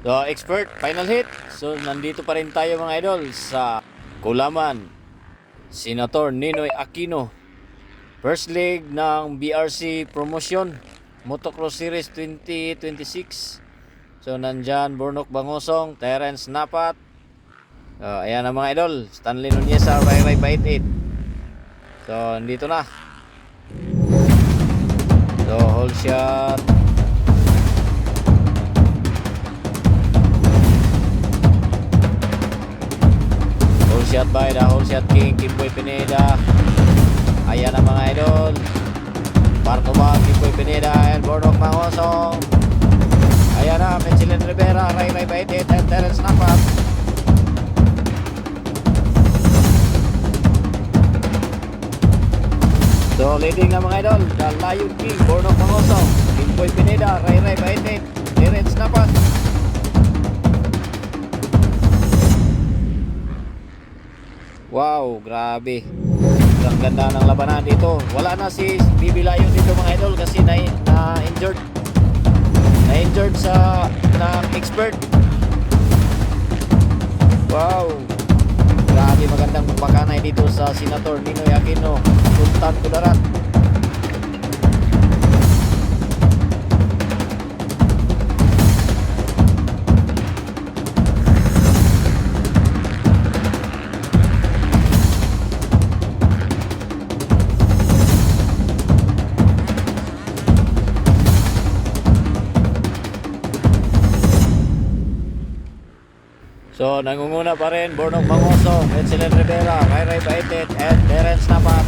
So, expert, final hit. So, nandito pa rin tayo mga idol sa Kulaman. Senator Ninoy Aquino. First leg ng BRC Promotion Motocross Series 2026. So, nandyan Bornok Bangosong, Terence Napat. Ayan ang mga idol. Stanley Nunez sa Ray Bait 8. So, nandito na. So, hold shot. Shot by the whole shot king Kimboy Pineda. Ayan ang mga idol. Marco Bag, Kimboy Pineda and Bornok Bangosong. Ayan na Michelin Rivera, Ray Baitit and Terence Napat. So leading na mga idol, the Lion King Bornok Bangosong, Kimboy Pineda, Ray Baitit, Terence Napat. Wow, grabe. Ang ganda ng labanan dito. Wala na si Bibi Lion dito mga idol kasi na-injured. Na-injured sa expert. Wow. Grabe, magandang pagpakanay dito sa Senator Ninoy Aquino, Sultan Kudarat. So, nangunguna pa rin Bornok Bangosong, Michelin Rivera, Ray Baitit, and Terence Napat.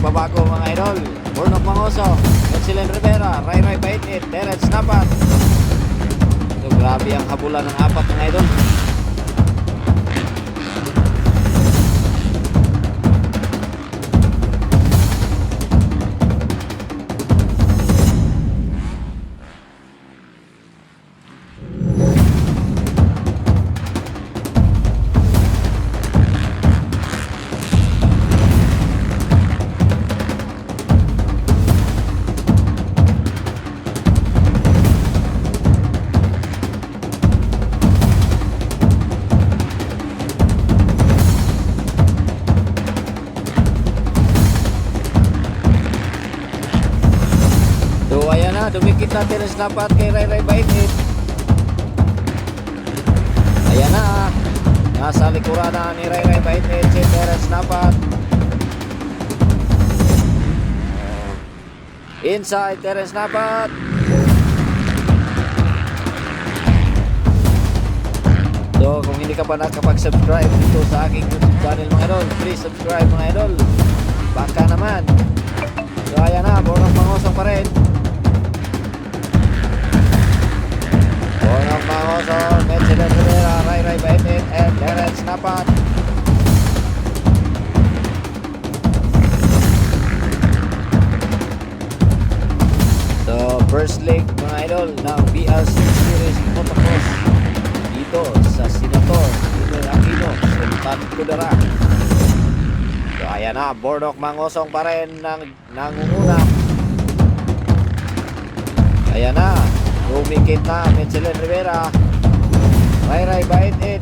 Pagbabago mga idol, Bornok Bangosong, Michelin Rivera, Ray Baitit, Terence Napat. So grabe ang habulan ng apat mga idol. So ayan na, dumikit na Terence Napat kay Ray Baitit. Ayan na, nasa likuran na ni Ray Baitit si Terence Napat. Inside Terence Napat. So kung hindi ka pa nakapag-subscribe dito sa aking YouTube channel mga idol, please subscribe mga idol. Baka naman. So ayan na, Bornok Bangosong pa rin. Bornok Bangosong, Michelin Rivera, Ray Baitit, and Terence Napat. So, first leg mga idol ng BRC Series Motocross dito sa Senator Ninoy Aquino, Sultan Kudarat. So, ayan na, Bornok Bangosong pa rin nangunguna. Ayan na, lumikit na Michelin Rivera, Ray Baitit,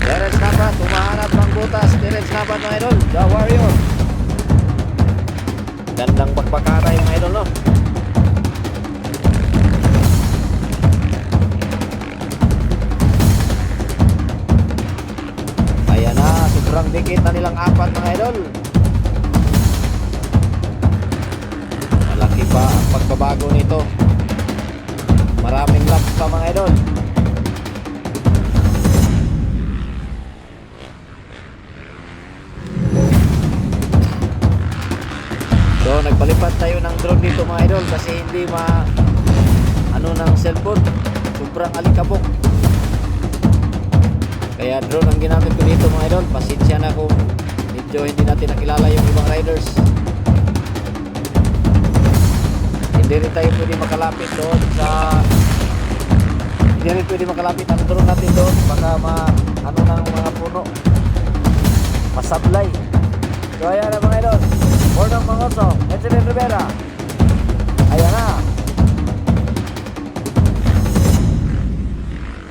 Terence Napat, tumahanap ng butas. Terence Napat mga idol, the warrior. Gandang bakbakanay mga idol, no? silang apat mga idol. Malaki pa ang pagbabago nito. Maraming laps pa mga idol. So nagpalipat tayo ng drone dito mga idol kasi hindi ng cellphone, sobrang alikabok. Kaya drone ang ginamit ko dito mga idol. Pasensya na kung medyo hindi natin nakilala yung ibang riders. Hindi rin tayo pwede makalapit doon hindi rin pwede makalapit ang drone natin doon, baka ng mga puno, masablay. So ayan na mga idol, Bordong Mangoso, Edsel Rivera, ayan na.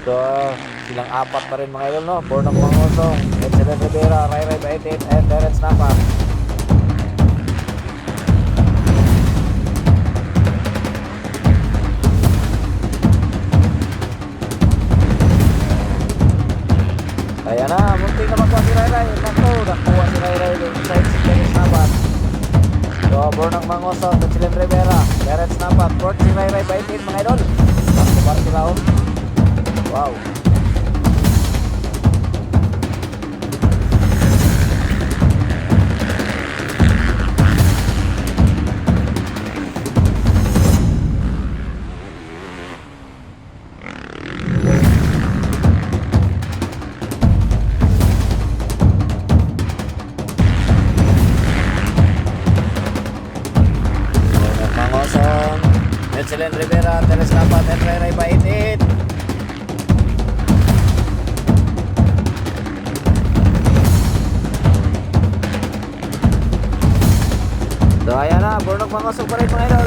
So silang apat pa rin mga idol, no? Bordong Mangoso, Edsel Rivera, Ray Ray Baitit, and Terence Napa. Ayan na, munting na magkuha si Ray Ray. Nakuha si Ray Ray inside si Terence Napat. So, Bordong Mangoso, Edsel Rivera, Terence Napat, fourth si Ray Ray Baitit mga idol. Back sila, oh. Wow. Edsel Rivera, Terence Napat, and Ray Ray Baitit. So ayan na, Bordong Mangoso pa rin mga idol.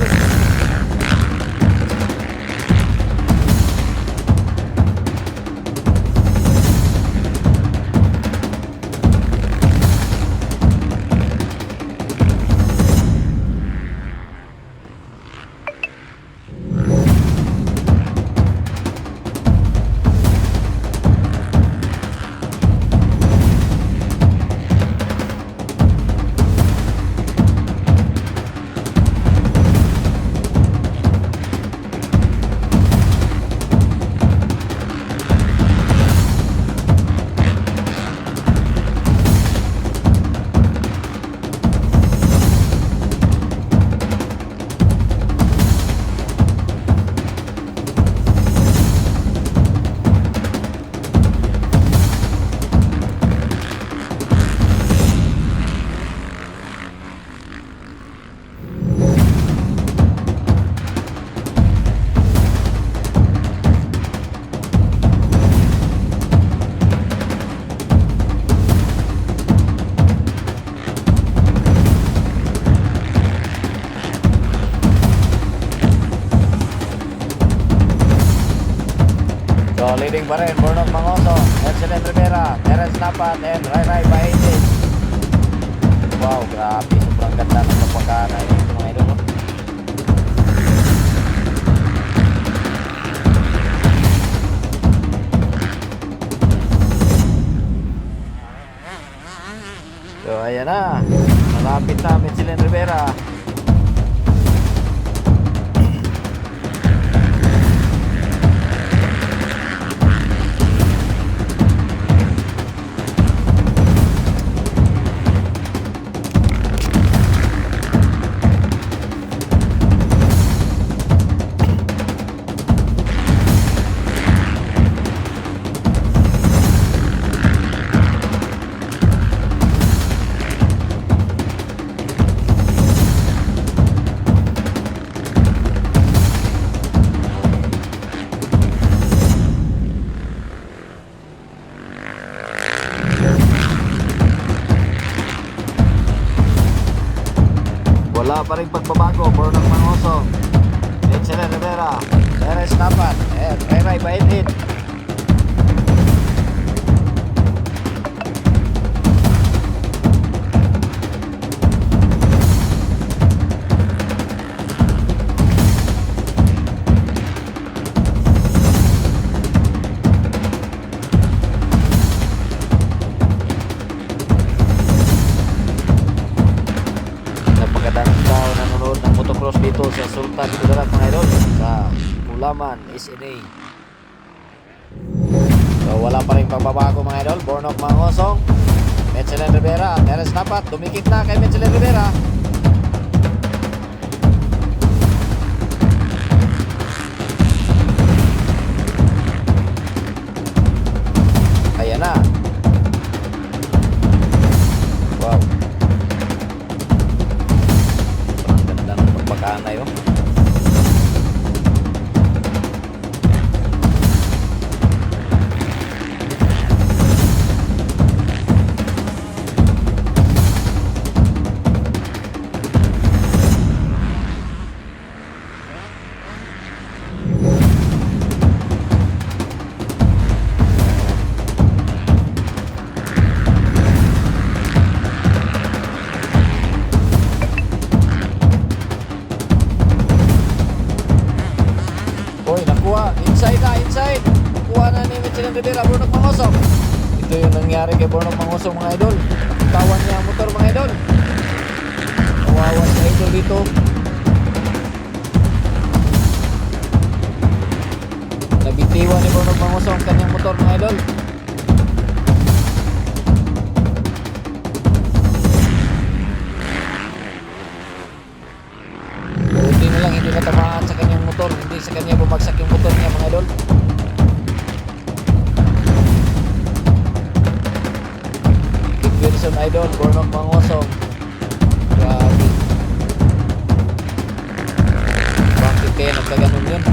So leading pa rin, Bordong Mangoso, Edsel Rivera, Terence Napat, and Ray Ray Baitit. Wow, grabe, sobrang ganda ng kapagana ito mga idol. So ayan na, malapit na Edsel Rivera. Wala pa rin pagbabago, Bordong Mangoso, Edsel Rivera, Terence Napat, and Ray Ray Baitit. Kulaman, SNA. So wala pa rin pagbabago mga idol. Bornok Mangosong, Michelin Rivera, Terence Napat, dumikit na kay Michelin Rivera. Ayan na. Wow. Ang ganda ng pagpakaanay oh. Hoy, nakuha. Inside na, inside. Nakuha na ni Michelin Rivera, Bornok Mangosong. Ito yung nangyari kay Bornok Mangosong mga idol. Tawan niya ang motor mga idol. Kawawa si idol dito. Nabitiwan ni Bornok Mangosong ang kanyang motor mga idol. Buti na lang hindi natamaan sa kanyang motor, hindi sa kanya bumagsak yung motor niya mga idol. Kit Wilson idol, Bornok Mangosong. Grabe. Bakit kaya nagkaganon yun?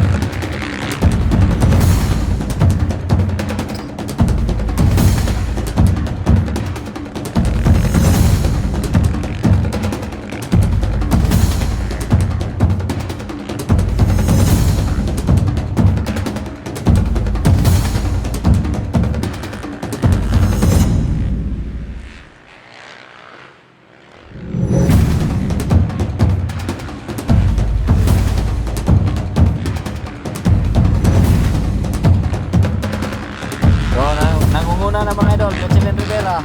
So, nangunguna na mga idol, Michelin Rivera,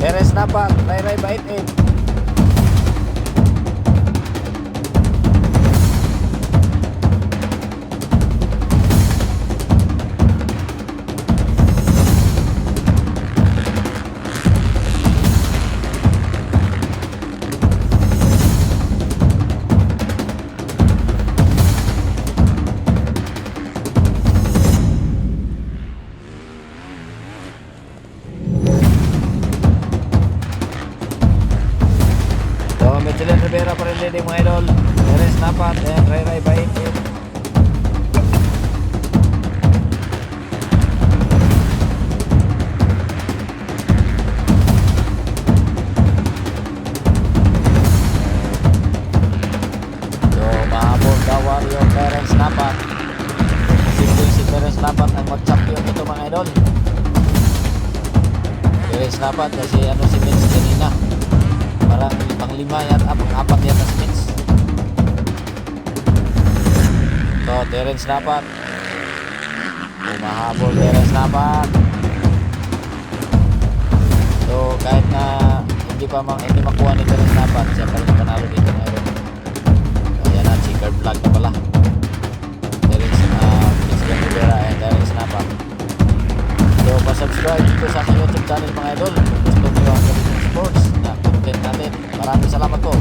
Terence Napat, Ray Baitin. Michelin Rivera pa rin leading mga idol. Terence Napat and Ray Baitin. So mahabol daw yung Terence Napat. Si Terence Napat ang mag-champion nito mga idol. Terence Napat kasi si Mitch kanina. Parang pang-5 yata, pang-4 yata si Mitch. So, Terence Napat. Umahabol Terence Napat. So, kahit na hindi makuha ni Terence Napat, siya pa rin panalo dito ngayon. So, ayan na, checkered flag na pala. Terence Rivera and Terence Napat. So, pa-subscribe dito sa aking YouTube channel mga idol. Kung gusto nyo ang Galitin Sports na content natin. Maraming salamat po.